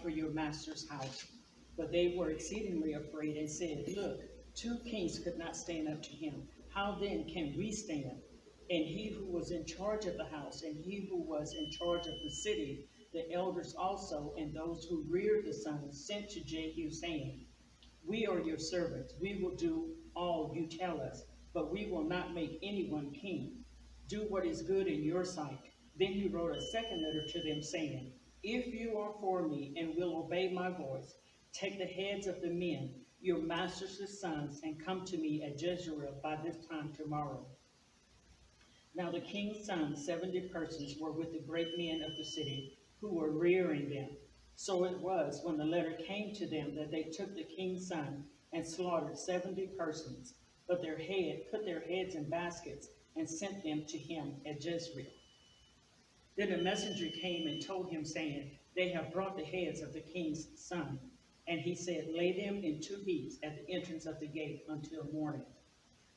for your master's house. But they were exceedingly afraid and said, Look, 2 kings could not stand up to him. How then can we stand? And he who was in charge of the house, and he who was in charge of the city, the elders also, and those who reared the sons, sent to Jehu, saying, We are your servants. We will do all you tell us, but we will not make anyone king. Do what is good in your sight. Then he wrote a second letter to them, saying, If you are for me and will obey my voice, take the heads of the men, your master's sons, and come to me at Jezreel by this time tomorrow. Now the king's sons, 70 persons, were with the great men of the city, who were rearing them. So it was, when the letter came to them, that they took the king's son and slaughtered 70 persons, but put their heads in baskets, and sent them to him at Jezreel. Then a messenger came and told him, saying, They have brought the heads of the king's son. And he said, Lay them in 2 heaps at the entrance of the gate until morning.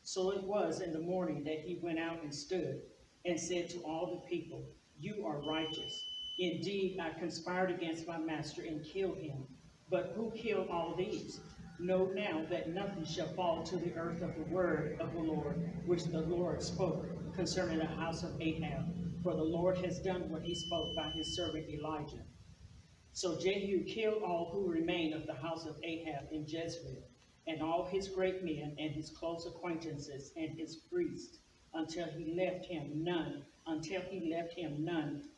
So it was in the morning that he went out and stood, and said to all the people, You are righteous. Indeed, I conspired against my master and killed him. But who killed all these? Know now that nothing shall fall to the earth of the word of the Lord, which the Lord spoke concerning the house of Ahab. For the Lord has done what he spoke by his servant Elijah. So Jehu killed all who remained of the house of Ahab in Jezreel, and all his great men and his close acquaintances and his priests, until he left him none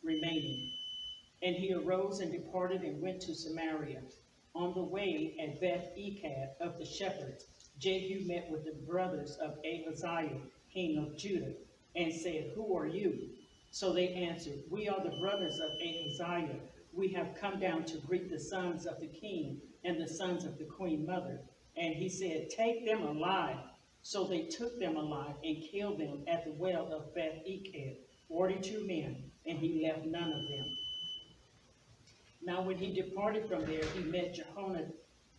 remaining. And he arose and departed and went to Samaria. On the way at Beth-eked of the shepherds, Jehu met with the brothers of Ahaziah, king of Judah, and said, Who are you? So they answered, We are the brothers of Ahaziah. We have come down to greet the sons of the king and the sons of the queen mother. And he said, Take them alive. So they took them alive and killed them at the well of Beth-eked, 42 men, and he left none of them. Now when he departed from there, he met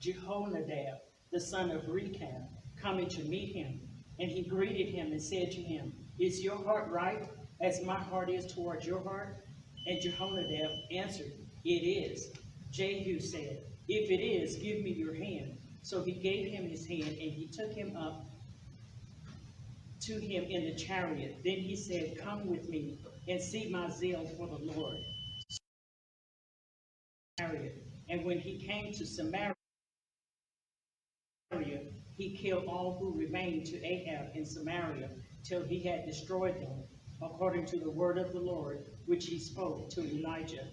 Jehonadab, the son of Rechab, coming to meet him. And he greeted him and said to him, Is your heart right, as my heart is towards your heart? And Jehonadab answered, It is. Jehu said, If it is, give me your hand. So he gave him his hand, and he took him up to him in the chariot. Then he said, Come with me, and see my zeal for the Lord. And when he came to Samaria, he killed all who remained to Ahab in Samaria, till he had destroyed them, according to the word of the Lord, which he spoke to Elijah.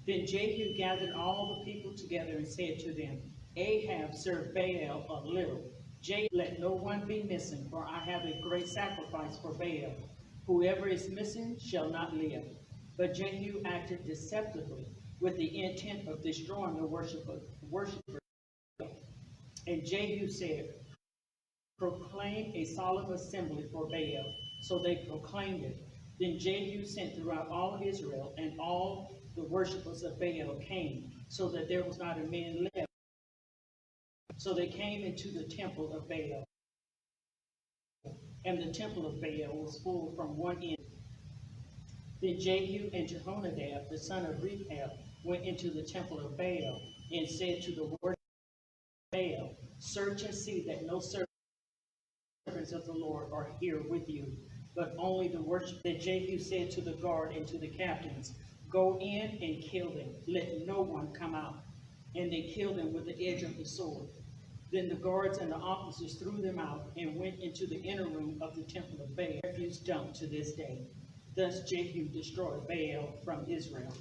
Then Jehu gathered all the people together and said to them, Ahab served Baal a little. Jehu, let no one be missing, for I have a great sacrifice for Baal. Whoever is missing shall not live. But Jehu acted deceptively, with the intent of destroying the worshiper. And Jehu said, Proclaim a solemn assembly for Baal. So they proclaimed it. Then Jehu sent throughout all Israel, and all the worshippers of Baal came, so that there was not a man left. So they came into the temple of Baal, and the temple of Baal was full from one end. Then Jehu and Jehonadab, the son of Rechab, went into the temple of Baal, and said to the worshippers of Baal, Search and see that no servants of the Lord are here with you, but only the worship. That Jehu said to the guard and to the captains, Go in and kill them, let no one come out. And they killed them with the edge of the sword. Then the guards and the officers threw them out and went into the inner room of the temple of Baal, refuse dump to this day. Thus Jehu destroyed Baal from Israel.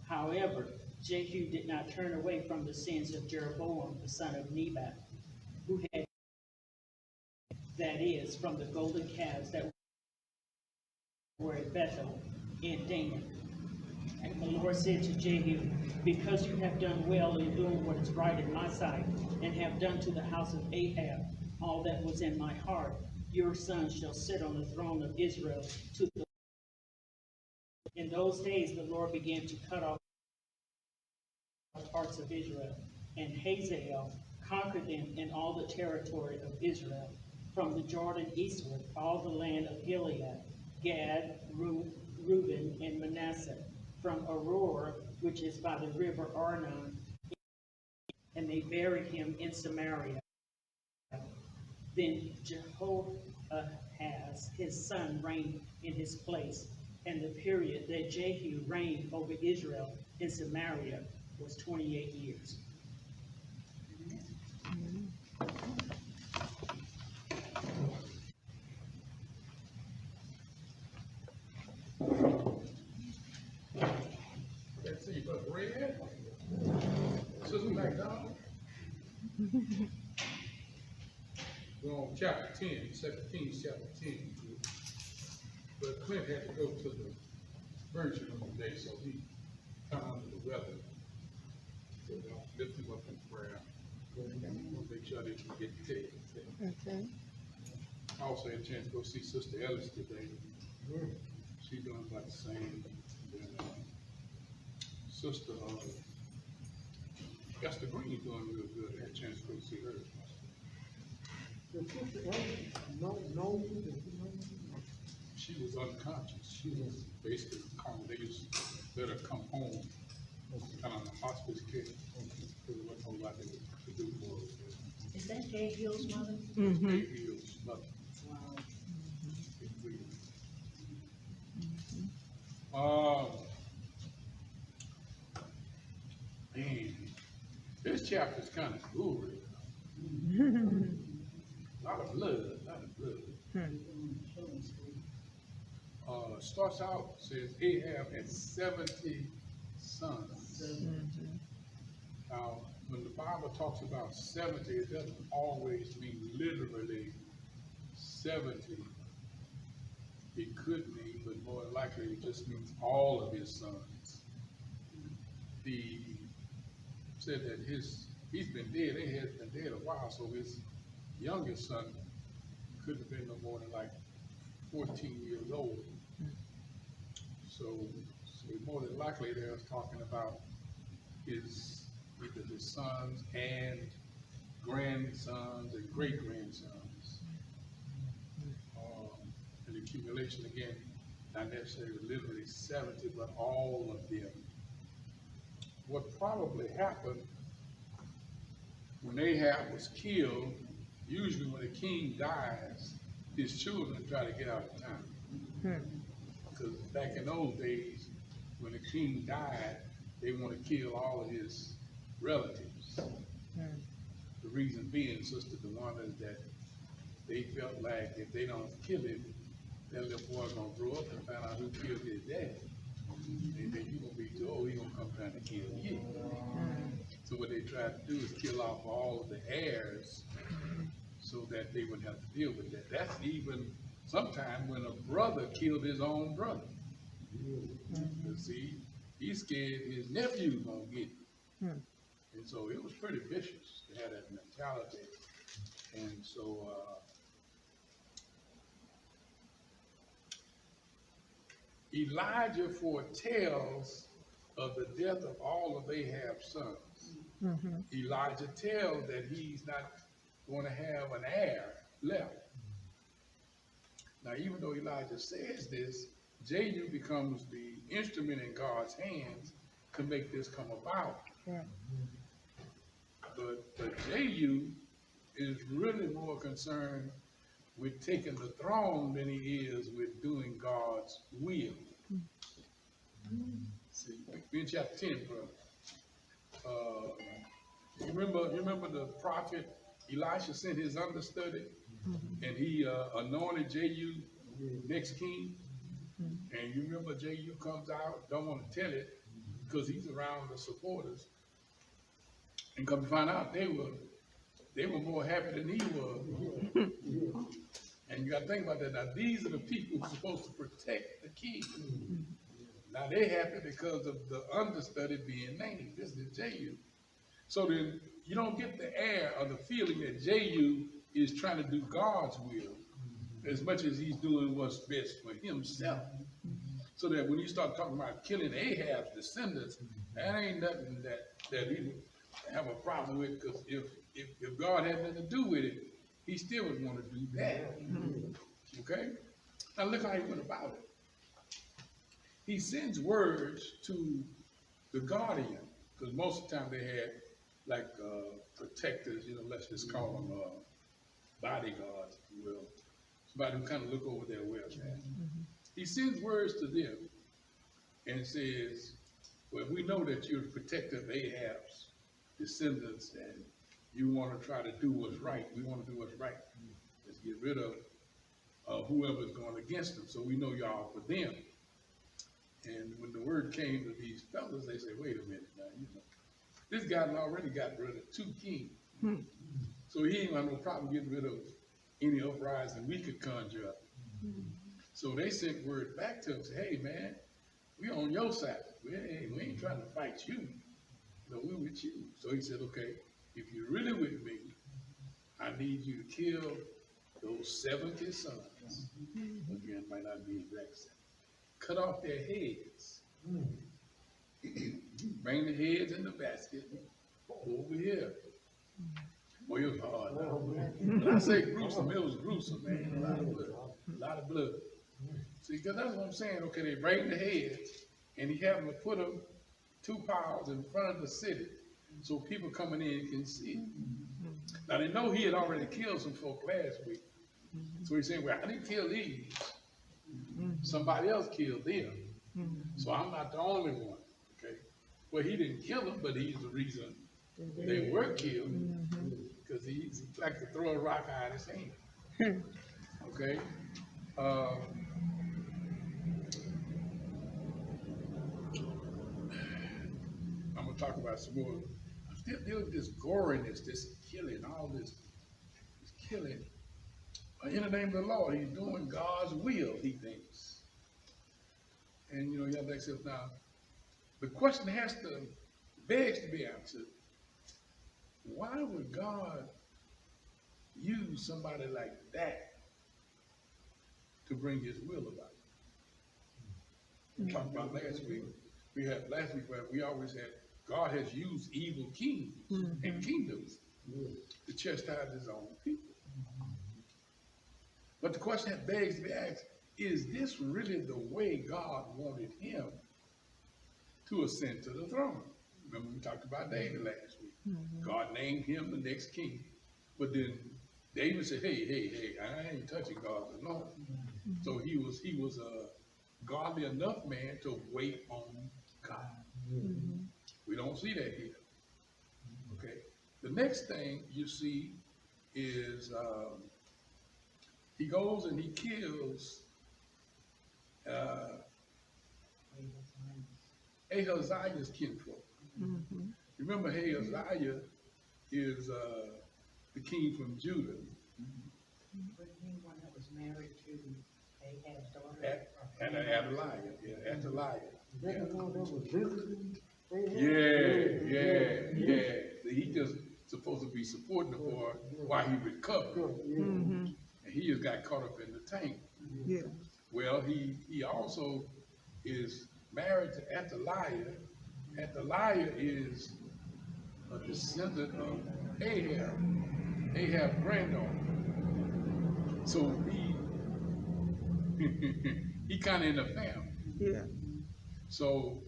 However, Jehu did not turn away from the sins of Jeroboam, the son of Nebat, who had, that is, from the golden calves that were at Bethel and Dan. And the Lord said to Jehu, Because you have done well in doing what is right in my sight, and have done to the house of Ahab all that was in my heart, your son shall sit on the throne of Israel to the. In those days the Lord began to cut off parts of Israel, and Hazael conquered them in all the territory of Israel, from the Jordan eastward, all the land of Gilead, Gad, Reuben, and Manasseh, from Aurora, which is by the river Arnon, and they buried him in Samaria. Then Jehoahaz, his son, reigned in his place, and the period that Jehu reigned over Israel in Samaria was 28 years. Let's see, but Red, Sister McDonald. We're on chapter 10, 2 Kings chapter 10. But Clint had to go to the furniture room today, so he come under the weather. So I'll lift him up in prayer. We'll make sure they can get taken. Okay. I also had a chance to go see Sister Ellis today. She's doing about the same. And, Sister Esther Green doing real good. I had a chance to go see her. She was unconscious. She was basically they used to let her come home, kind of hospice care. There wasn't a whole lot they could do for her. Is that Jehill's mother? Jehill's mother. Wow. Man, this chapter's kind of gory. A lot of blood, Starts out, says Ahab had 70 sons. Now, when the Bible talks about 70, it doesn't always mean literally 70. It could mean, but more likely it just means all of his sons. He said that he's been dead, Ahab's been dead a while, so his youngest son couldn't have been no more than like 14 years old. So more than likely they're talking about either his sons and grandsons and great-grandsons. An accumulation again, not necessarily literally 70, but all of them. What probably happened when Ahab was killed, usually when a king dies, his children try to get out of town. Because back in those days, when a king died, they want to kill all of his relatives. The reason being, Sister DeWanda, is that they felt like if they don't kill him, that little boy's gonna grow up and find out who killed his dad. And then you're gonna be too old, he's gonna come trying to kill you. So what they tried to do is kill off all of the heirs so that they wouldn't have to deal with that. That's even sometime when a brother killed his own brother. You see, he's scared his nephew's gonna get it. And so it was pretty vicious to have that mentality. And so Elijah foretells of the death of all of Ahab's sons. Elijah tells that he's not going to have an heir left. Now, even though Elijah says this, Jehu becomes the instrument in God's hands to make this come about. But Jehu is really more concerned with taking the throne than he is with doing God's will. See, we're in chapter 10, brother. You remember the prophet Elisha sent his understudy, and he anointed Jehu next king. And you remember Jehu comes out, don't want to tell it because he's around the supporters, and come to find out they were more happy than he was. And you got to think about that. Now these are the people who are supposed to protect the king. Now they're happy because of the understudy being named. This is Jehu. So then you don't get the air or the feeling that Jehu is trying to do God's will as much as he's doing what's best for himself. So that when you start talking about killing Ahab's descendants, that ain't nothing that he have a problem with, because if God had nothing to do with it, he still would want to do that. Okay? Now look how he went about it. He sends words to the guardian, because most of the time they had like protectors, let's just call them bodyguards, if you will. Somebody who kind of look over their welfare. He sends words to them and says, well, we know that you're the protector of Ahab's descendants and you want to try to do what's right. We want to do what's right. Let's get rid of whoever's going against them. So we know y'all for them. And when the word came to these fellas, they said, wait a minute now, this guy already got rid of 2 kings. So he ain't got no problem getting rid of any uprising we could conjure up. So they sent word back to him, say, hey man, we on your side. We ain't trying to fight you. No, we with you. So he said, okay, if you're really with me, I need you to kill those 70 sons. Again, might not be exact. Cut off their heads. Bring the heads in the basket over here. Boy, it was hard. When I say gruesome, it was gruesome, man. A lot of blood. A lot of blood. See, because that's what I'm saying. Okay, they bring the heads, and he had them to put them 2 piles in front of the city so people coming in can see it. Now, they know he had already killed some folk last week. So he's saying, well, I didn't kill these. Somebody else killed them. So I'm not the only one. Okay. Well, he didn't kill them, but he's the reason they were killed. Because he liked to throw a rock out of his hand. Okay. I'm going to talk about some more. I'm still dealing with this goriness, this killing, all this killing. In the name of the Lord, he's doing God's will, he thinks. And, you have to accept now. The question begs to be answered. Why would God use somebody like that to bring his will about? We talked about last week. Where we always had, God has used evil kings and kingdoms to chastise his own people. But the question that begs to be asked, is this really the way God wanted him to ascend to the throne? Remember we talked about David last week. God named him the next king. But then David said, hey, I ain't touching God's anointing. So he was a godly enough man to wait on God. We don't see that here. Okay. The next thing you see is he goes and he kills Ahaziah's kinfolk. Remember, Ahaziah is the king from Judah. But anyone that was married to Ahab's daughter? And Ahaziah, yeah, Ahaziah. Yeah. He just supposed to be supporting the boy while he recovered. And he just got caught up in the tank. Yeah. Well, he also is married to Ahaziah. Ahaziah is a descendant of Ahab, Ahab's granddaughter. So he kind of in the family. Yeah. So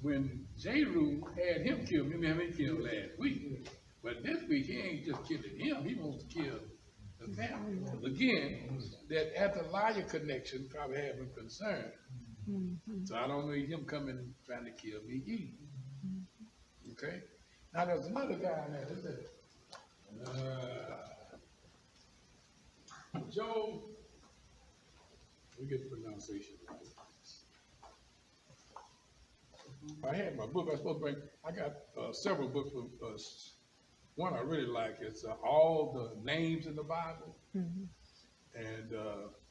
when Jehu had him killed, remember he killed last week. But this week he ain't just killing him, he wants to kill the family. Again, that Ahaziah connection probably had him concerned. So I don't need him coming trying to kill me either. Okay? Now there's another guy in there, isn't there? Joe, we get the pronunciation right. I had my book I was supposed to bring. I got several books. One I really like is all the names in the Bible. And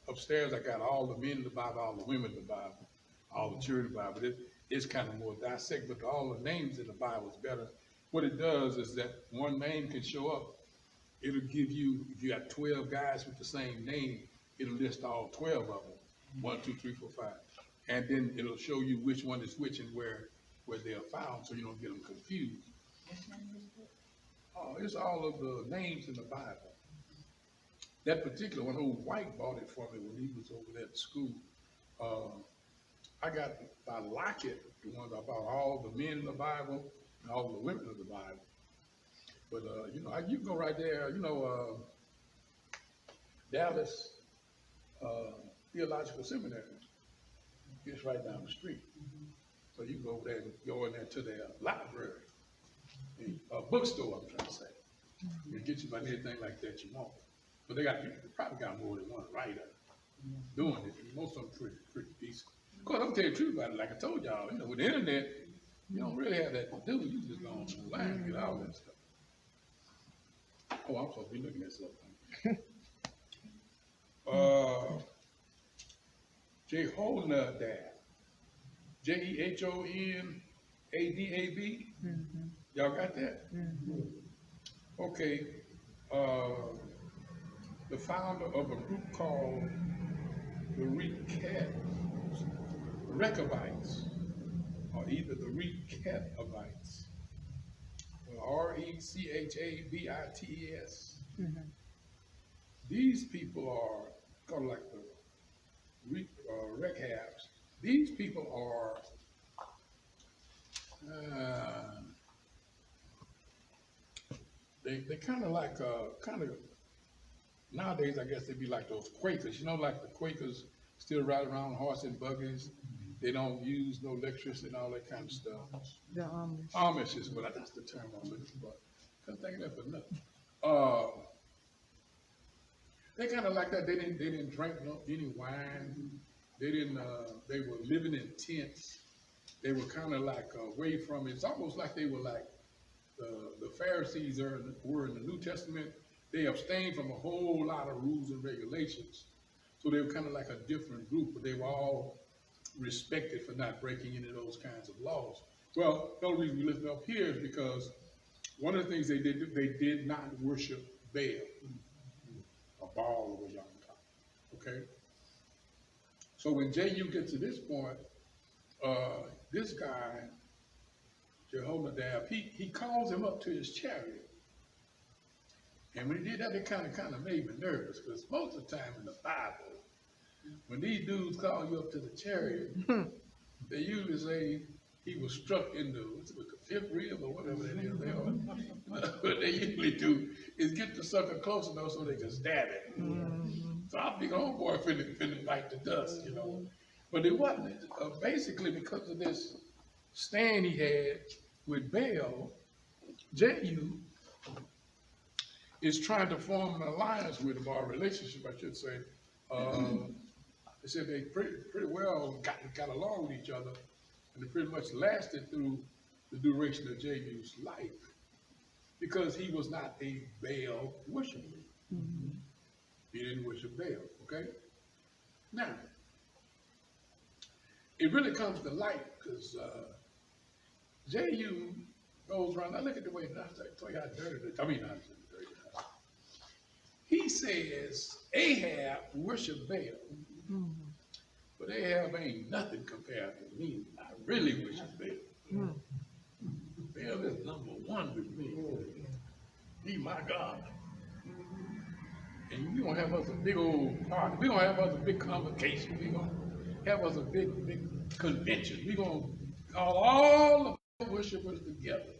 upstairs I got all the men in the Bible, all the women in the Bible, all the children in the Bible. It's kind of more dissect, but all the names in the Bible is better. What it does is that one name can show up. It'll give you, if you got 12 guys with the same name, it'll list all 12 of them. 1, 2, 3, 4, 5. And then it'll show you which one is which and where they are found, so you don't get them confused. Oh, it's all of the names in the Bible. That particular one, old White bought it for me when he was over there at school. I got by Lockett, the ones I bought all the men in the Bible and all the women of the Bible. But, you know, you can go right there, you know, Dallas Theological Seminary, it's right down the street. So you can go over there and go in there to their library, bookstore, I'm trying to say. And get you about anything like that you want. But they probably got more than one writer doing it. And most of them pretty decent. Of course, I'm telling you the truth about it. Like I told y'all, you know, with the internet, you don't really have that to do. You just go online and get all that stuff. Oh, I'm supposed to be looking at something. Jehonadab. Jehonadab. Y'all got that? Okay. The founder of a group called the Rechabites, or either the Rechabites, Rechabits. These people are kind of like the Rechabs. These people are they kind of like nowadays I guess they'd be like those Quakers. You know, like the Quakers still ride around horse and buggies. They don't use no electricity and all that kind of stuff. The Amish. Amish is what that's the term I'm looking for. Couldn't think of that for nothing. They kind of like that. They didn't drink any wine. They didn't. They were living in tents. They were kind of like away from it. It's almost like they were like the Pharisees were in the New Testament. They abstained from a whole lot of rules and regulations. So they were kind of like a different group, but they were all respected for not breaking any of those kinds of laws. Well, the only reason we lift it up here is because one of the things they did not worship Baal, or Baal, or what y'all call it, okay? So when Jehu gets to this point, this guy, Jehonadab, he calls him up to his chariot. And when he did that, it kind of made me nervous, because most of the time in the Bible, when these dudes call you up to the chariot, they usually say he was struck in the fifth rib or whatever that is. What they usually do is get the sucker close enough so they can stab it. So I think homeboy finna bite the dust, you know. But it wasn't. Basically, because of this stand he had with Baal, Jehu is trying to form an alliance with him, or a relationship, I should say. They said they pretty well got along with each other, and it pretty much lasted through the duration of Jehu's life, because he was not a Baal worshiper. He didn't worship Baal, okay? Now, it really comes to light, because Jehu goes around. Now look at the way, I tell you how dirty it is. I mean, not dirty. He says Ahab worship Baal. But Ahab ain't nothing compared to me. I really worship Baal. Baal is number one with me. He my God. And we're going to have us a big old party. We're going to have us a big convocation. We're going to have us a big convention. We're going to call all the worshipers together.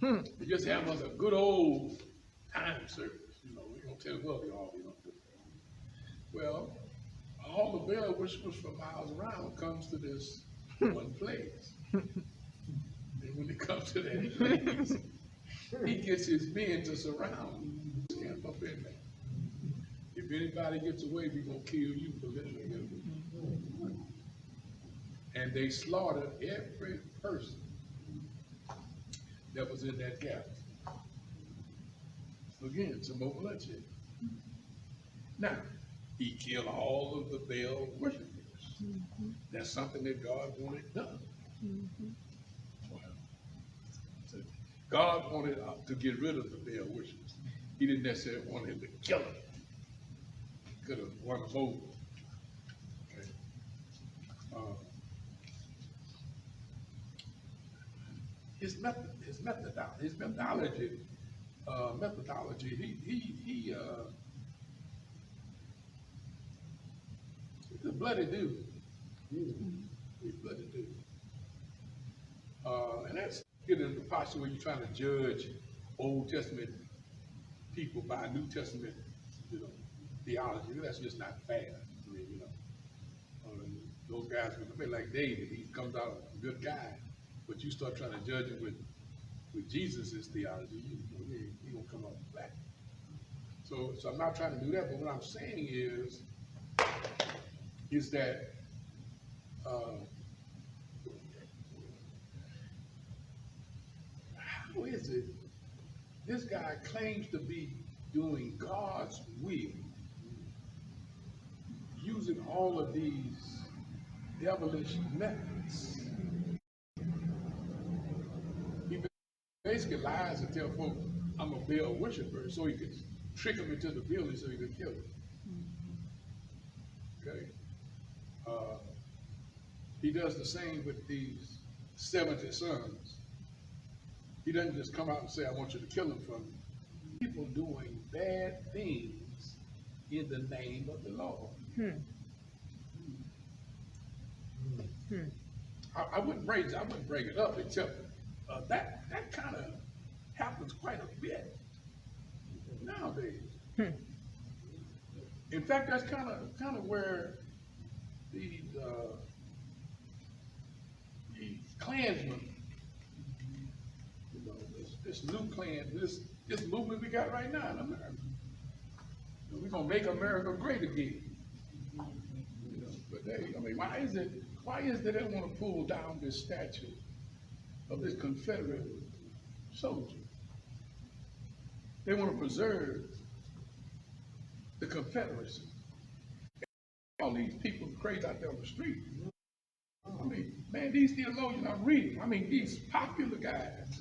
And just have us a good old time service. You know, we're going to tell what we all going to do. Well, all the Baal worshipers from miles around comes to this one place. And when it comes to that place, he gets his men to surround him, camp up in there. If anybody gets away, we're going to kill you. And they slaughtered every person that was in that gap. So again, some more bloodshed. Now, he killed all of the Baal worshipers. That's something that God wanted done. Well, so God wanted to get rid of the Baal worshipers. He didn't necessarily want him to kill them. He could have won them over. Okay. His methodology. He's a bloody dude. He's a bloody dude. And that's getting in the posture where you're trying to judge Old Testament people by New Testament, theology. That's just not fair. I mean, those guys are a bit like David. He comes out a good guy, but you start trying to judge him with Jesus' theology, he gonna come out black. So I'm not trying to do that, but what I'm saying is that how is it this guy claims to be doing God's will, using all of these devilish methods? He basically lies and tell folks, I'm a Baal worshiper, so he could trick them into the building so he could kill them. Okay? He does the same with these 70 sons. He doesn't just come out and say, I want you to kill them from me. People doing bad things in the name of the Lord. I wouldn't bring it up, except that kind of happens quite a bit nowadays. In fact, that's kind of where these Klansmen, this new Klan, this movement we got right now in America. We're gonna make America great again. But why is it they don't want to pull down this statue of this Confederate soldier? They want to preserve the Confederacy. All these people crazy out there on the street. Man, these theologians I'm reading, these popular guys.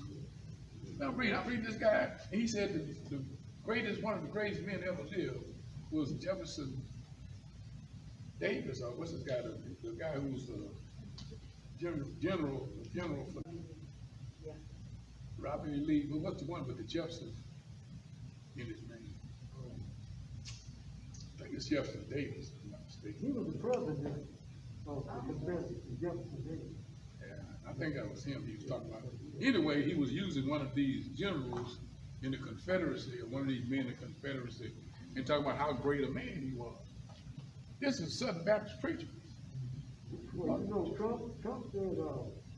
I'm reading this guy, and he said one of the greatest men ever lived was Jefferson Davis, or what's this guy, the guy who was the general for Robert E. Lee, but what's the one with the Jefferson in his name? I think it's Jefferson Davis, if I'm not mistaken. He was the president of the Confederacy, Jefferson Davis. Yeah, I think that was him he was talking about. Anyway, he was using one of these generals in the Confederacy, or one of these men in the Confederacy, and talking about how great a man he was. This is Southern Baptist preaching. Well, Trump said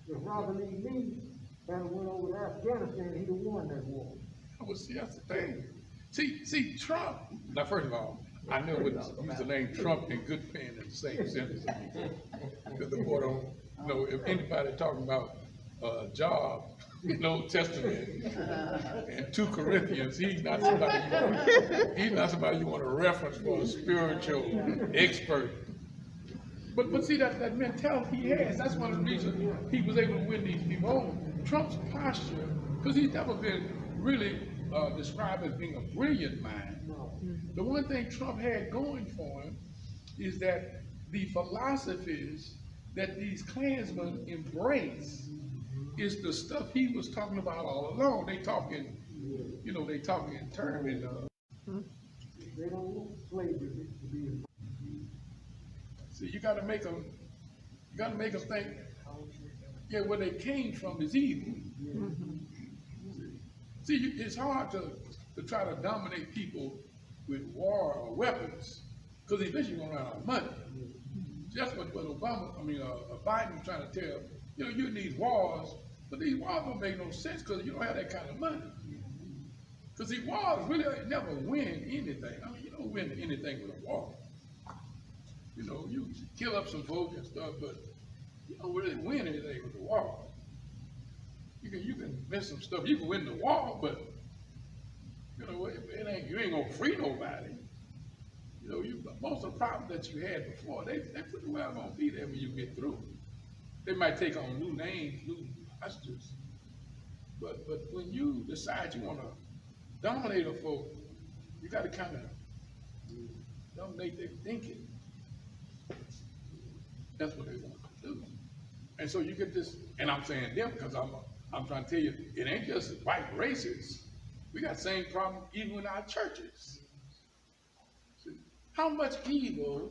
if Robert E. Lee had went over to Afghanistan, he'd have won that war. Well, see, that's the thing. See, Trump. Now, first of all, I never would use the name Trump and good pen in the same sentence. Because the boy don't, if anybody talking about Job in the Old Testament and 2 Corinthians, he's not somebody you want to reference for a spiritual expert. But see, that mentality he has, that's one of the reasons he was able to win these people. Trump's posture, because he's never been really described as being a brilliant mind. The one thing Trump had going for him is that the philosophies that these Klansmen embrace is the stuff he was talking about all along. They talking in terms of. They don't want slavery to be. See, you got to make them think. Yeah, where they came from is evil. See, it's hard to try to dominate people with war or weapons, because eventually you're gonna run out of money. That's what Biden trying to tell. You need wars, but these wars don't make no sense because you don't have that kind of money. Because these wars really never win anything. You don't win anything with a war. You kill up some folks and stuff, but you don't really win anything with a war. You can miss some stuff. You can win the war, but you ain't gonna free nobody. Most of the problems that you had before, they pretty well gonna be there when you get through. They might take on new names, new postures, but when you decide you want to dominate a folk, you got to kind of dominate their thinking. That's what they want to do. And so you get this, and I'm saying them because I'm trying to tell you, it ain't just white racists. We got the same problem even in our churches. See, how much evil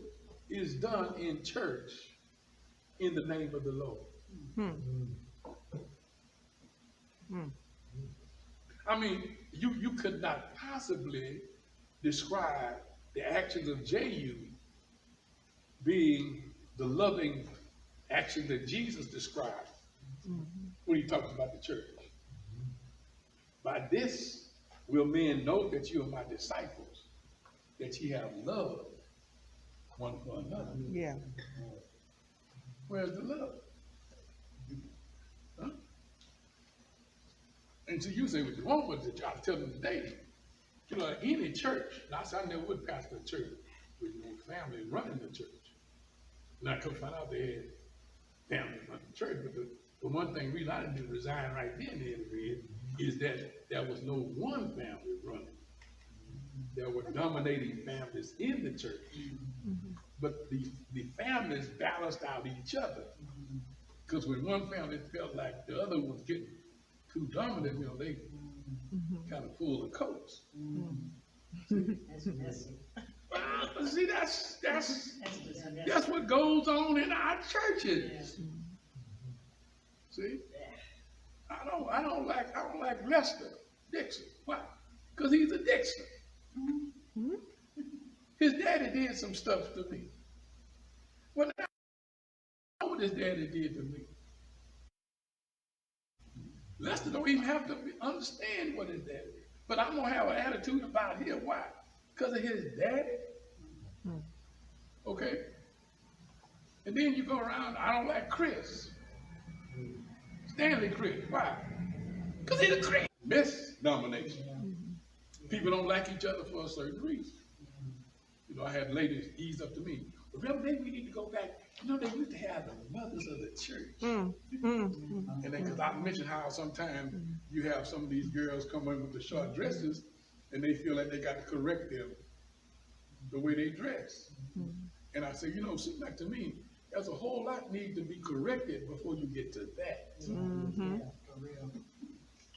is done in church in the name of the Lord? I mean, you could not possibly describe the actions of Jehu being the loving action that Jesus described when he talks about the church. By this will men know that you are my disciples, that ye have love one for another. Yeah. Where's the love? Huh? And so you say what you want, but I tell them today, you know, any church, I never would pastor a church with no family running the church. And I come find out they had family running the church, but the one thing reason I didn't resign right then is that there was no one family running. There were dominating families in the church. But the families balanced out each other. Because when one family felt like the other was getting too dominant, you know, they kind of pulled the coats. That's messy. Well, see, that's what goes on in our churches. See, I don't like Lester Dixon. Why? Because he's a Dixon. His daddy did some stuff to me. Well, I know what his daddy did to me. Lester don't even have to understand what his daddy did. But I'm going to have an attitude about him. Why? Because of his daddy? Okay? And then you go around, I don't like Chris. Stanley Chris. Why? Because he's a Chris. Misnomination. People don't like each other for a certain reason. You know, I had ladies ease up to me. Remember, maybe we need to go back. You know, they used to have the mothers of the church. And then, because I mentioned how sometimes you have some of these girls come in with the short dresses, and they feel like they got to correct them the way they dress. And I say, you know, it seems like to me, there's a whole lot need to be corrected before you get to that. Yeah, for real.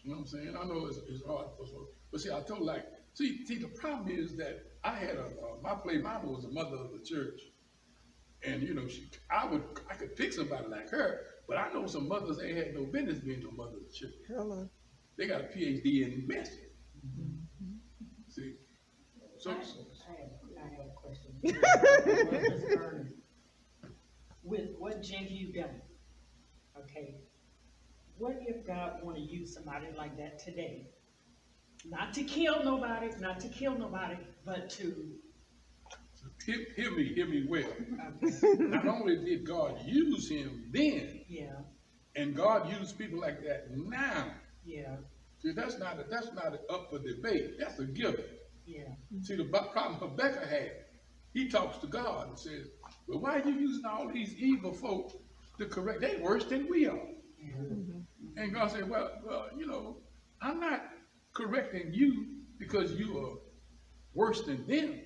You know what I'm saying? I know it's hard, but see, I told like, see, the problem is that I had my play mama was a mother of the church, and you know, I could pick somebody like her, but I know some mothers ain't had no business being no mother of the church. Hello. They got a PhD in medicine. See, so I have a question. With what Jehu done, okay, what if God want to use somebody like that today? Not to kill nobody, but to... Hear me well. Okay. Not only did God use him then, Yeah, and God used people like that now. yeah, See, that's not up for debate. That's a given. yeah. See, the problem Rebecca had, he talks to God and says, well, why are you using all these evil folk to correct? They worse than we are. And God said, well, you know, I'm not correcting you because you are worse than them.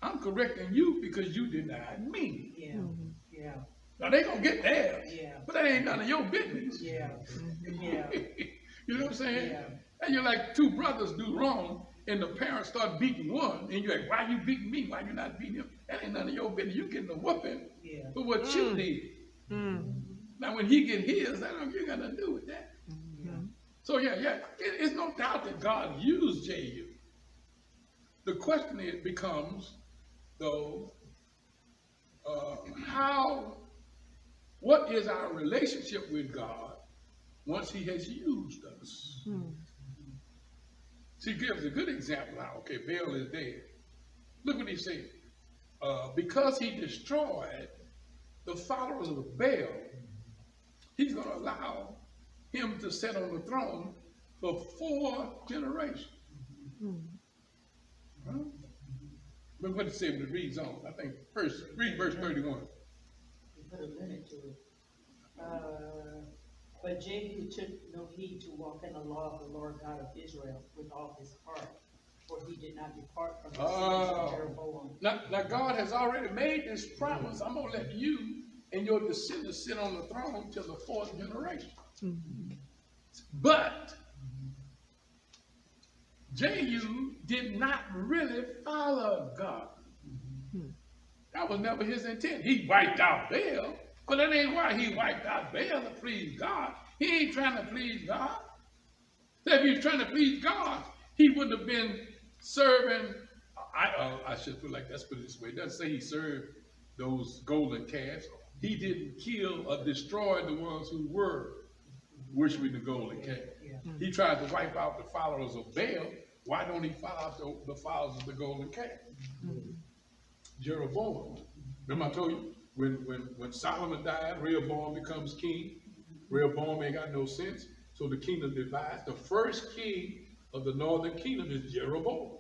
I'm correcting you because you denied me. Yeah, yeah, Now they gonna get theirs, yeah, but that ain't none of your business. yeah, yeah, You know what I'm saying? yeah. And you're like two brothers do wrong, and the parents start beating one, and you're like, why you beating me? Why you not beating him? That ain't none of your business. You getting a whooping Yeah. for what you did. Now when he get his, that don't you got nothing to do with that. So yeah, it's no doubt that God used Jehu. The question becomes, though, what is our relationship with God once he has used us? She gives a good example now. Okay, Baal is dead. Look what he said. Because he destroyed the followers of Baal, he's going to allow him to sit on the throne for 4 generations. Huh? But what it said when it reads on, I think read verse 31. You put a limit to it. But Jehu took no heed to walk in the law of the Lord God of Israel with all his heart, for he did not depart from the sins of Jeroboam. Now God has already made this promise. I'm going to let you and your descendants sit on the throne till the 4th generation. But Jehu did not really follow God. That was never his intent. He wiped out Baal, but that ain't why he wiped out Baal to please God. He ain't trying to please God. That if he was trying to please God, he wouldn't have been serving. I should put it like, let's put it this way. It doesn't say he served those golden calves. He didn't kill or destroy the ones who were worshiping the golden calf. He tried to wipe out the followers of Baal. Why don't he follow out the followers of the golden calf? Jeroboam. Remember I told you, when Solomon died, Rehoboam becomes king. Rehoboam ain't got no sense, so the kingdom divides. The first king of the northern kingdom is Jeroboam.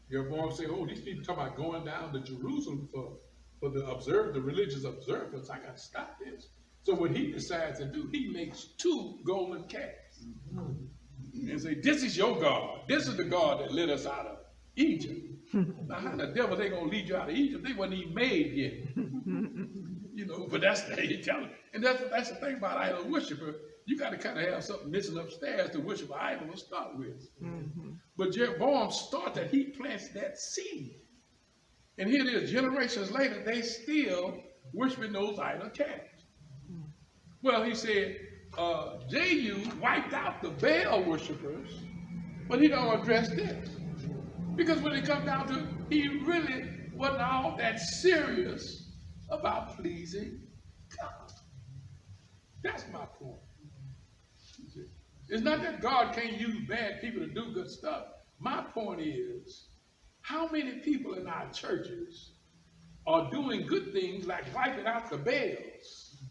Jeroboam say, oh, these people talking about going down to Jerusalem for the religious observance. I got to stop this. So what he decides to do, he makes 2 golden calves. And say, this is your God. This is the God that led us out of Egypt. Now, how the devil they gonna lead you out of Egypt? They wasn't even made yet. You know, but that's the you tell them. And that's the thing about idol worshiper. You got to kind of have something missing upstairs to worship an idol to start with. But Jeroboam started, he plants that seed. And here it is, generations later, they still worshiping those idol calves. Well, he said, Jehu wiped out the Baal worshipers, but he don't address this. Because when it comes down to it, he really wasn't all that serious about pleasing God. That's my point. It's not that God can't use bad people to do good stuff. My point is, how many people in our churches are doing good things like wiping out the Baals,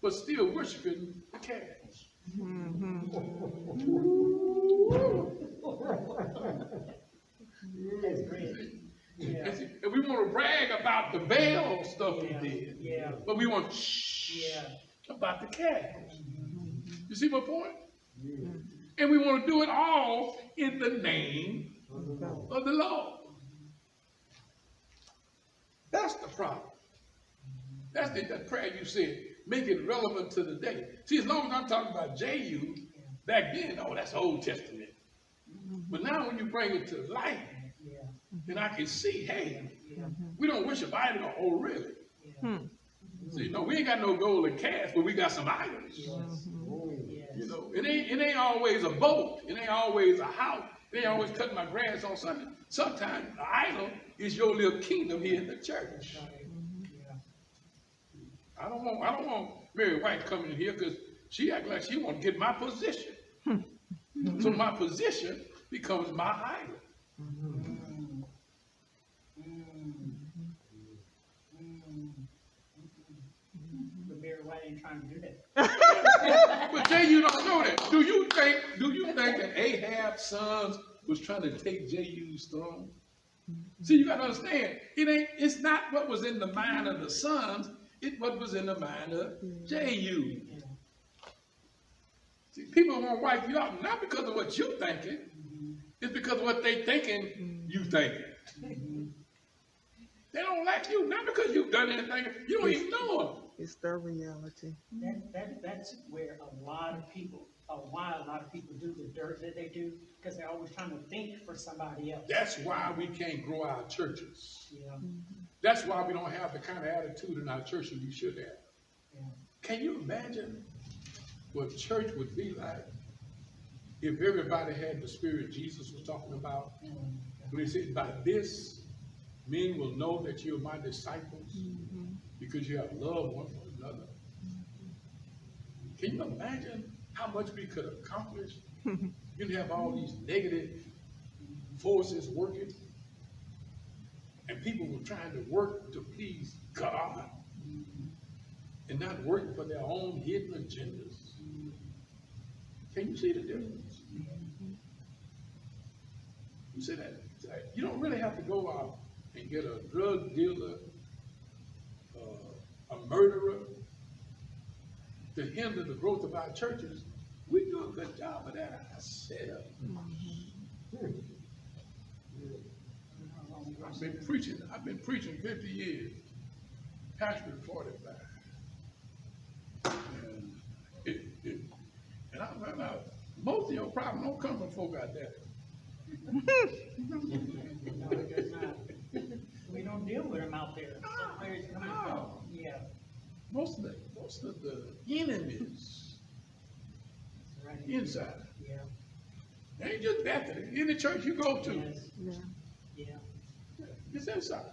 but still worshiping the calves? That's great. Yeah. And we want to brag about the Baal stuff we did, but we want to about the calves. You see my point? And we want to do it all in the name of the Lord. That's the problem. That's that prayer you said. Make it relevant to the day. See, as long as I'm talking about Jehu, back then, oh, that's Old Testament. But now when you bring it to life, then I can see, hey, we don't worship idols. Oh, really? See, no, we ain't got no golden calf, but we got some idols. You know, it ain't always a boat. It ain't always a house. It ain't always cutting my grass on Sunday. Sometimes the idol is your little kingdom here in the church. I don't want Mary White coming in here because she act like she want to get my position. So my position becomes my idol. But Mary White ain't trying to do that. But Jehu don't know that. Do you think that Ahab's sons was trying to take Jehu's throne? See, you got to understand, it's not what was in the mind of the sons, it's what was in the mind of Jehu. See, people won't wipe you out, not because of what you're thinking, it's because of what they thinking you thinking. They don't like you, not because you've done anything, you don't even know them. It's their reality. That's where a lot of people do the dirt that they do, because they're always trying to think for somebody else. That's why we can't grow our churches. That's why we don't have the kind of attitude in our churches we should have. Can you imagine what church would be like if everybody had the spirit Jesus was talking about? When he said, by this, men will know that you're my disciples because you have love one for another. Can you imagine how much we could accomplish? You'd have all these negative forces working, and people were trying to work to please God and not working for their own hidden agendas. Can you see the difference? You see that? You don't really have to go out and get a drug dealer, a murderer, to hinder the growth of our churches. We do a good job of that ourselves. I've been preaching 50 years, pastoring 45. And I found out most of your problems don't come from folk out there. No, it does not. We don't deal with them out there. Where it's coming from. Most of the enemies Right. inside. Yeah. It ain't just Bethany. Any church you go to, Yes. Yeah. Yeah. it's inside.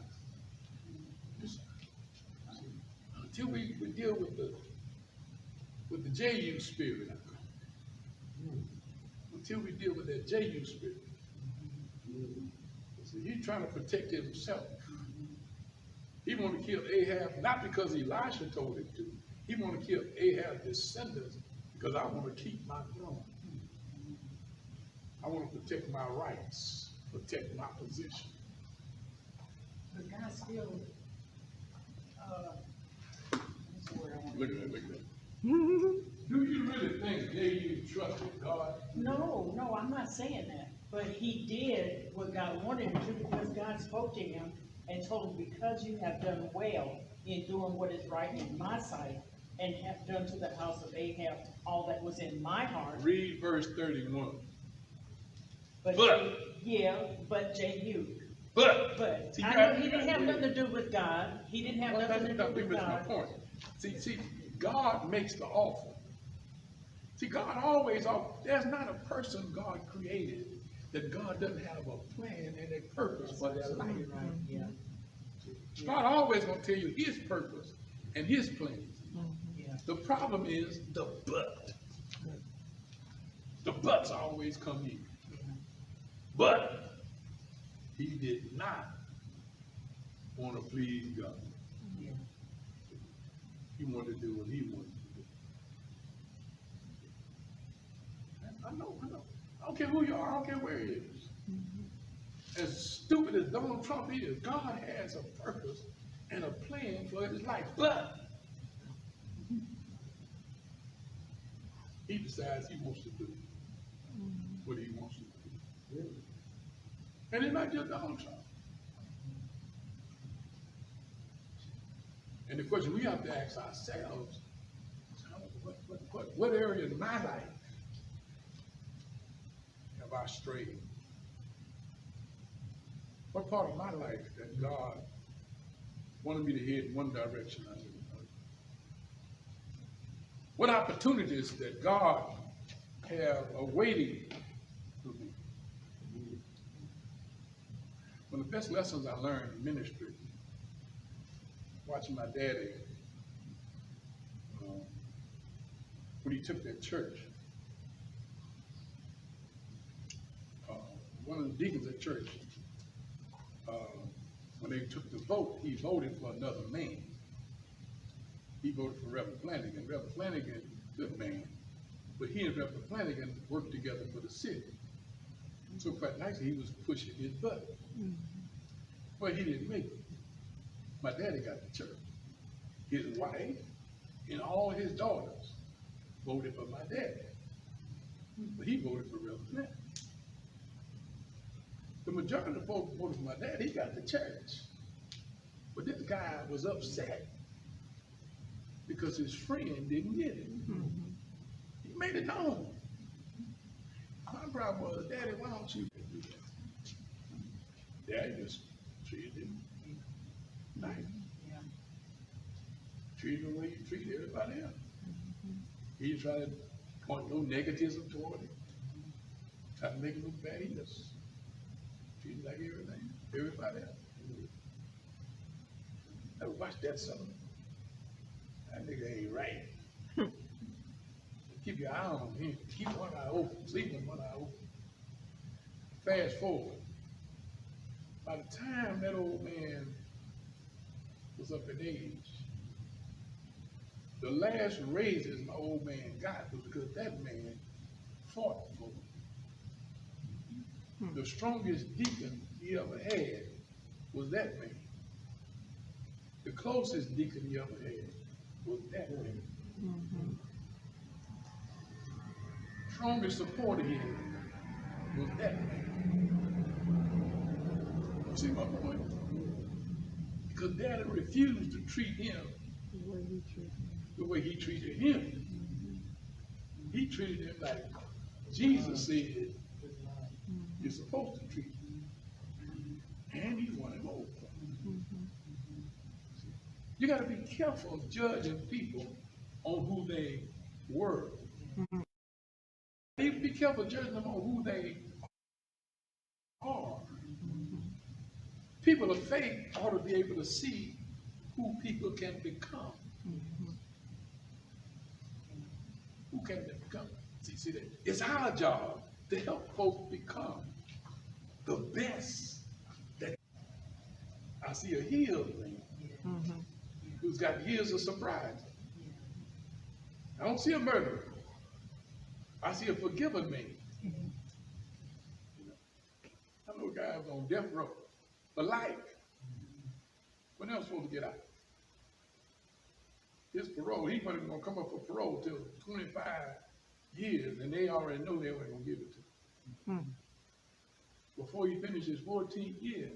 Until we deal with the Jehu spirit. Until we deal with that Jehu spirit. See, he's trying to protect himself. He want to kill Ahab, not because Elisha told him to. He want to kill Ahab's descendants because I want to keep my throne. I want to protect my rights, protect my position. But God still, what's the word I want? Look at that, look at that. Do you really think Jehu trusted God? No, I'm not saying that. But he did what God wanted him to because God spoke to him and told him, because you have done well in doing what is right in my sight and have done to the house of Ahab all that was in my heart. Read verse 31. But Jehu. But See, I know he didn't have nothing to do with God. He didn't have nothing to do with my God. point. See, God makes the offer. See, God always offers. There's not a person God created that God doesn't have a plan and a purpose for their life. Right, yeah. God always gonna tell you his purpose and his plans. Yeah. The problem is the but. The buts always come in. But he did not want to please God. Yeah. He wanted to do what he wanted to do. I know. I don't care who you are, I don't care where he is. As stupid as Donald Trump is, God has a purpose and a plan for his life. But he decides he wants to do what he wants to do. And it's not just Donald Trump. And the question we have to ask ourselves, what area in my life have I strayed? What part of my life that God wanted me to head in one direction? What opportunities that God have awaiting for me? One of the best lessons I learned in ministry, watching my daddy, when he took that church, one of the deacons at church, when they took the vote, he voted for another man. He voted for Reverend Flanagan. Reverend Flanagan, good man, but he and Reverend Flanagan worked together for the city. So quite nicely, he was pushing his button. Well, he didn't make it. My daddy got the church. His wife and all his daughters voted for my daddy. But he voted for Reverend Flanagan. The majority of the folks voted for my dad. He got the church. But this guy was upset because his friend didn't get it. He made it known. My problem was, Daddy, why don't you do that? Daddy just treated him nice. Yeah. Treated him the way you treat everybody else. He tried to point no negativism toward him. Tried to make him look bad. He just treated like everything, everybody else. I watched that son. That nigga ain't right. Keep your eye on him. Keep one eye open. Sleep with one eye open. Fast forward. By the time that old man was up in age, the last raises my old man got was because that man fought for him. The strongest deacon he ever had was that man. The closest deacon he ever had was that man. Strongest supporter he had was that man. You see my point? Because Daddy refused to treat him the way he treated him. He treated him like Jesus said you're supposed to treat him. And he won him over. You got to be careful of judging people on who they were. careful judging them on who they are. People of faith ought to be able to see who people can become. Who can they become? See that? It's our job to help folks become the best. That I see a healed man who's got years of sobriety. I don't see a murderer. I see a forgiven man. I know guys on death row for life. When else supposed to get out? His parole, he wasn't going to come up for parole till 25 years, and they already know they weren't going to give it to him. Before he finished his 14th year,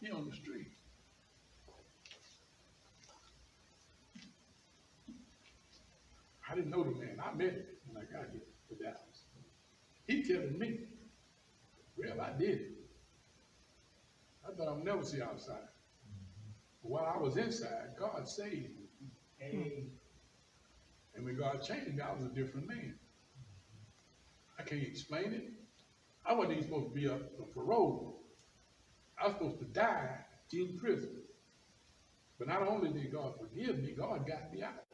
he on the street. I didn't know the man. I met him when I got here to Dallas. He telling me, well, I did it. I thought I'd never see outside. But while I was inside, God saved me. And when God changed me, I was a different man. I can't explain it. I wasn't even supposed to be up for parole. I was supposed to die in prison. But not only did God forgive me, God got me out.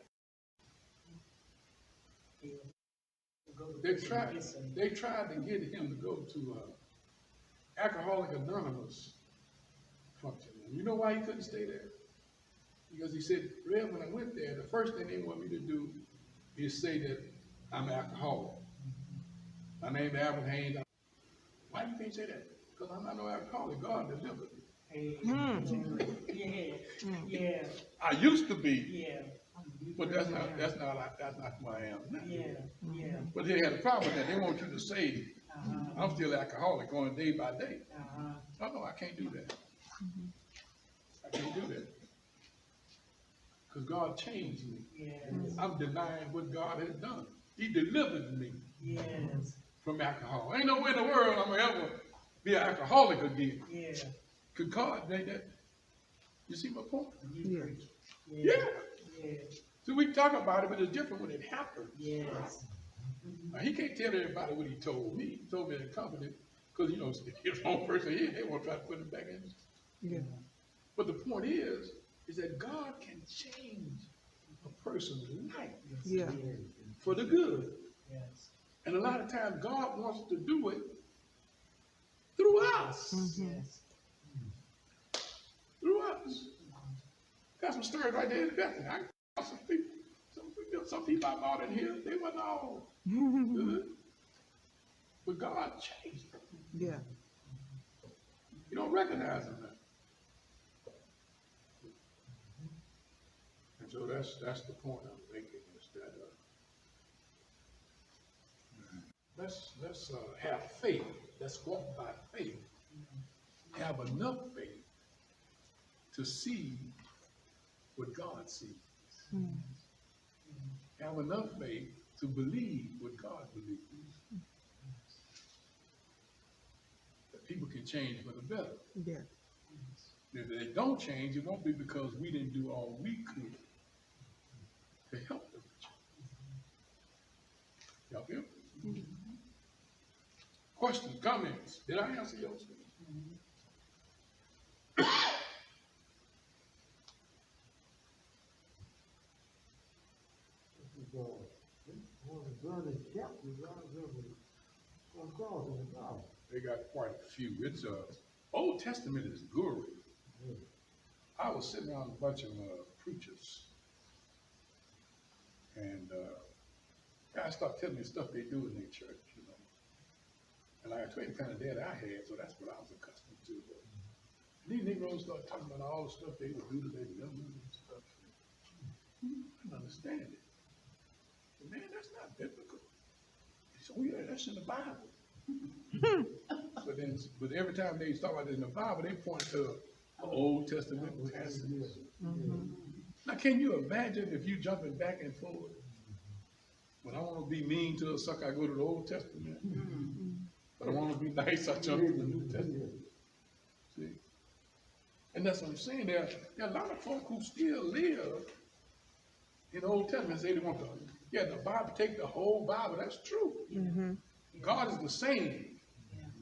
They tried to get him to go to Alcoholic Anonymous function. And you know why he couldn't stay there? Because he said, Rev, when I went there, the first thing they want me to do is say that I'm an alcoholic. My name is Haynes. Why you can't say that? Because I'm not no alcoholic. God delivered me. Yeah. I used to be. Yeah. But that's not who I am now. Yeah. But they had a problem with that. They want you to say, I'm still alcoholic, going day by day. Oh no, I can't do that. I can't do that. Because God changed me. Yes. I'm denying what God has done. He delivered me from alcohol. Ain't no way in the world I'm going to ever be an alcoholic again. Because God made that. You see my point? Yeah. See, we talk about it, but it's different when it happens. Now, he can't tell everybody what he told me. He told me in confidence, because, you know, if the wrong person here, they won't try to put him back in. But the point is that God can change a person's life for the good. And a lot of times God wants to do it through us. Through us. Got some stories right there in Bethany. I got some people I brought in here, they wasn't all good. But God changed them. You don't recognize them now. And so that's the point I'm making, is that let's have faith. Let's walk by faith. Have enough faith to see what God sees. Have enough faith to believe what God believes. That people can change for the better. If they don't change, it won't be because we didn't do all we could to help them. Help you? Questions, comments? Did I answer yours? One of the burning chapters on cross in the Bible. They got quite a few. It's Old Testament is gory. I was sitting around a bunch of preachers, and guys started telling me stuff they do in their church, you know. And like I told you, the kind of dad I had, so that's what I was accustomed to. And these Negroes started talking about all the stuff they would do to their members and stuff. I didn't understand it. Man, that's not biblical. So yeah, that's in the Bible. but every time they talk about it in the Bible, they point to the Old Testament passages. Now, can you imagine if you jumping back and forth? When I want to be mean to a sucker, I go to the Old Testament. But I want to be nice, I jump to the New Testament. See? And that's what I'm saying. There are a lot of folk who still live in the Old Testament, say they want to, Yeah, the Bible, take the whole Bible, that's true. God is the same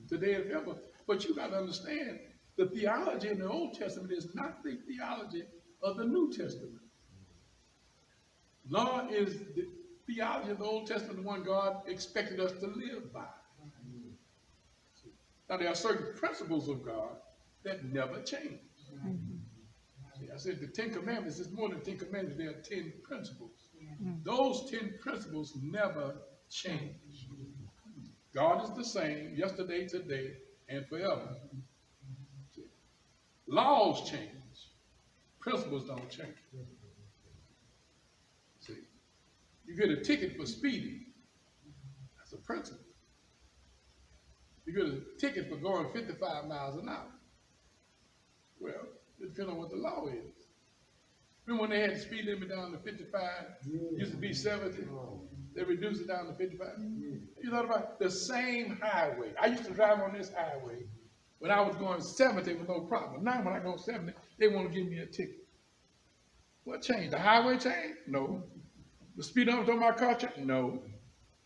today and forever. But you got to understand, the theology in the Old Testament is not the theology of the New Testament. Nor is the theology of the Old Testament the one God expected us to live by. Now, there are certain principles of God that never change. See, I said the 10 Commandments is more than 10 Commandments. There are 10 principles. Those 10 principles never change. God is the same yesterday, today, and forever. See, laws change. Principles don't change. See, you get a ticket for speeding. That's a principle. You get a ticket for going 55 miles an hour. Well, it depends on what the law is. Remember when they had the speed limit down to 55? Used to be 70. They reduced it down to 55. You thought about the same highway. I used to drive on this highway when I was going 70 with no problem. Now when I go 70, they want to give me a ticket. What changed? The highway changed? No. The speed limit on my car changed? No.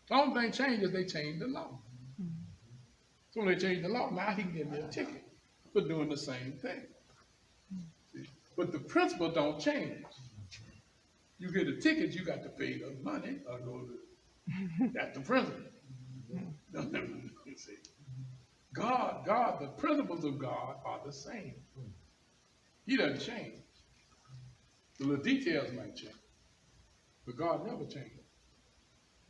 The only thing changed is they changed the law. So when they changed the law, now he can give me a ticket for doing the same thing. See? But the principle don't change. You get a ticket, you got to pay the money or go to, that's the principle. See? God, the principles of God are the same. He doesn't change. The little details might change, but God never changes.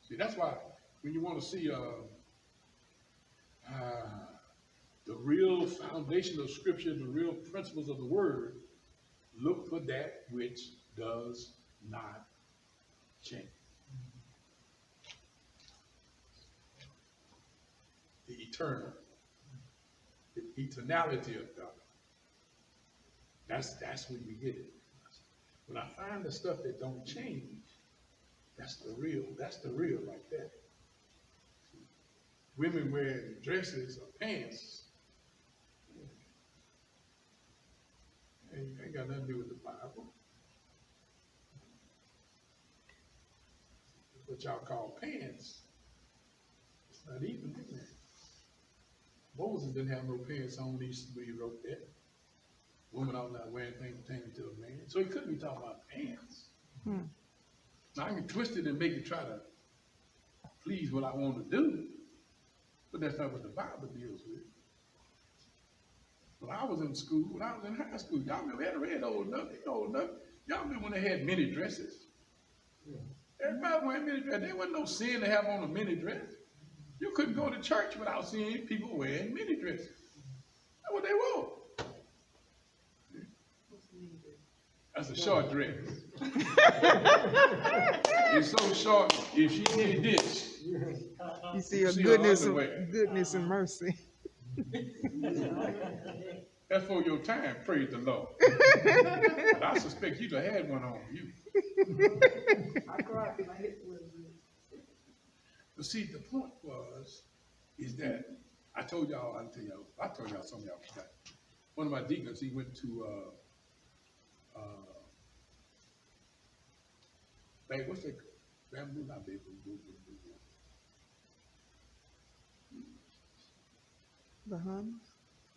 See, that's why when you want to see the real foundation of Scripture, the real principles of the Word, look for that which does not change. The eternal, the eternality of God. That's when we get it. When I find the stuff that don't change, that's the real right there. Women wearing dresses or pants, ain't got nothing to do with the Bible. What y'all call pants, it's not even in there. Moses didn't have no pants on when he wrote that. Women ought not wearing things pertaining to a man. So he couldn't be talking about pants. Now I can twist it and make it try to please what I want to do, but that's not what the Bible deals with. When I was in school, when I was in high school, y'all remember, they old enough. Y'all remember when they had mini dresses? Everybody wearing mini dresses. There wasn't no sin to have on a mini dress. You couldn't go to church without seeing people wearing mini dresses. That's what they wore. That's a short dress. It's so short, if she did this, You see her see goodness, her underwear. goodness and mercy. That's for your time, praise the Lord. But I suspect you'd have had one on you. I cried my hip was. But see, the point is that I told y'all, some of y'all forgot. One of my deacons, he went to, what's that? Bamboo, not bamboo.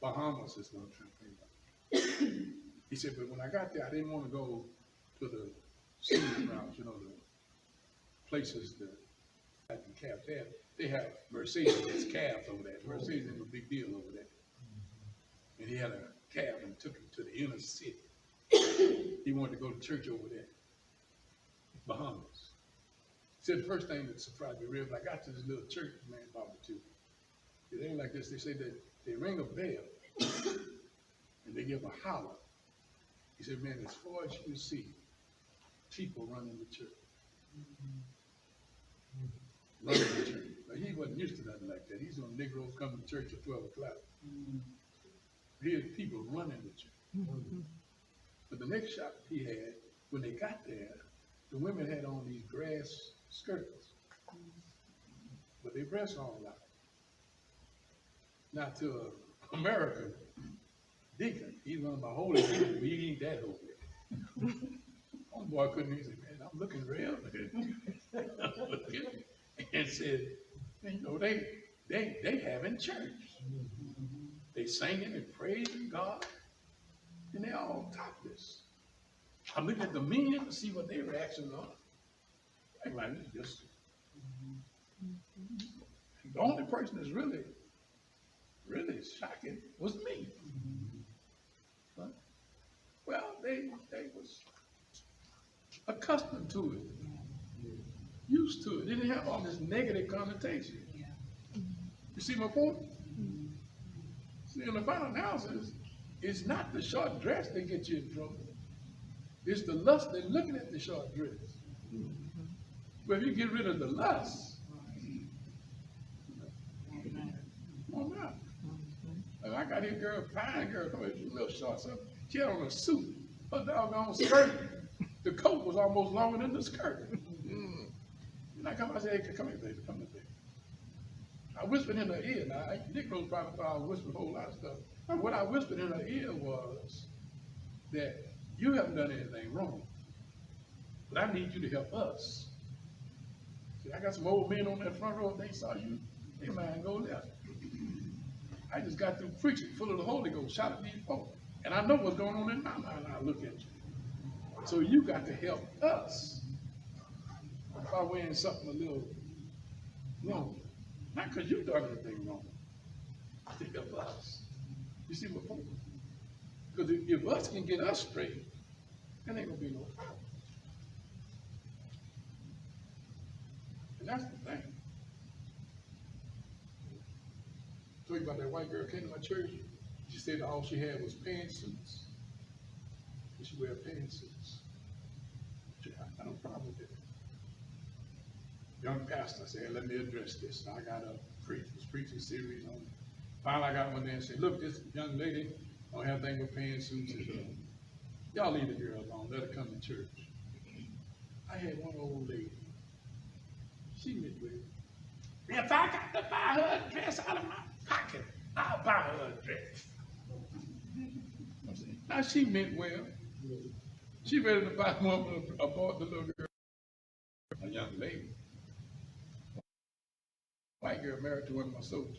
Bahamas is what I'm trying to think about. He said, but when I got there, I didn't want to go to the scenic routes, the places that the cabs have. They have Mercedes, there's cabs over there. Mercedes is a big deal over there. And he had a cab and took him to the inner city. He wanted to go to church over there, Bahamas. He said the first thing that surprised me real, when I got to this little church, man, barbecue. It ain't like this. They say that they ring a bell and they give a holler. He said, man, as far as you can see, people running the church. Running the church. Now, he wasn't used to nothing like that. He's on Negroes coming to church at 12 o'clock. He had people running the church. But the next shop he had, when they got there, the women had on these grass skirts. But they breasts all out. Now to American deacon, he's one of my holy people, we ain't that holy. Homeboy couldn't even say, man, I'm looking real. and said, you know, they having church. They singing and praising God, and they all topless. I'm looking at the men to see what their reactions are. I'm like, it's just the only person that's really shocking was me. But, well, they was accustomed to it, used to it. They didn't have all this negative connotation. You see my point? See, in the final analysis, it's not the short dress that gets you in trouble. It's the lust that looking at the short dress. But if you get rid of the lust, come on now. Like I got here girl, fine girl, come here, a little short, so she had on a suit. Her doggone skirt, the coat was almost longer than the skirt. And I come, I said, hey, come here, baby, come here, baby. I whispered in her ear. Now, Nick Rose probably thought I was whispering a whole lot of stuff. And what I whispered in her ear was that you haven't done anything wrong, but I need you to help us. See, I got some old men on that front row. If they saw you, they might go left. I just got through preaching, full of the Holy Ghost, shouting at these folks. And I know what's going on in my mind. I look at you. So you got to help us by wearing something a little wrong. Not because you've done anything wrong, to help us. You see what point? Because if us can get us straight, then ain't gonna be no problem. And that's the thing. Tell you about that white girl came to my church. She said all she had was pantsuits. She wear pantsuits. I don't problem with it. Young pastor said, let me address this. So I got a preaching series on it. Finally, I got one there and said, look, this young lady don't have anything with pantsuits. Y'all leave the girl alone. Let her come to church. I had one old lady. She met with me. If I got to buy her a dress out of my pocket, I'll buy her a dress. Now she meant well. She ready to buy one for bought the little girl, a young lady. White girl married to one of my soldiers.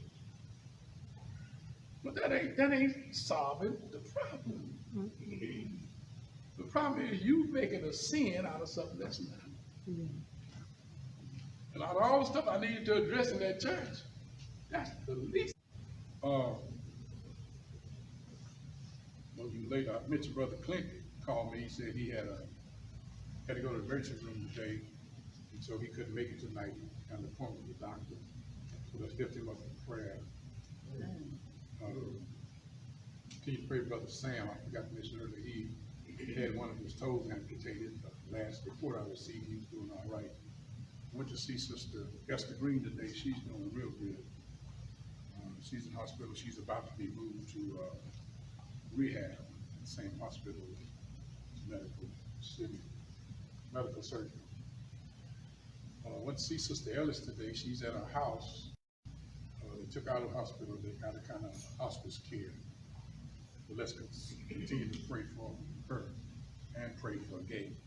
But that ain't solving the problem. The problem is you making a sin out of something that's not. And out of all the stuff I needed to address in that church, that's the least. Later, I mentioned Brother Clinton called me. He said he had to go to the emergency room today, and so he couldn't make it tonight. He had an appointment with the doctor. So let's lift him up in prayer. Can you pray, Brother Sam? I forgot to mention earlier, he had one of his toes amputated. The last report I received, he was doing all right. I went to see Sister Esther Green today. She's doing real good. She's in hospital. She's about to be moved to rehab, the same hospital, medical surgery. Went to see Sister Ellis today. She's at her house. They took her out of the hospital. They got a kind of hospice care. But let's continue to pray for her and pray for Gabe.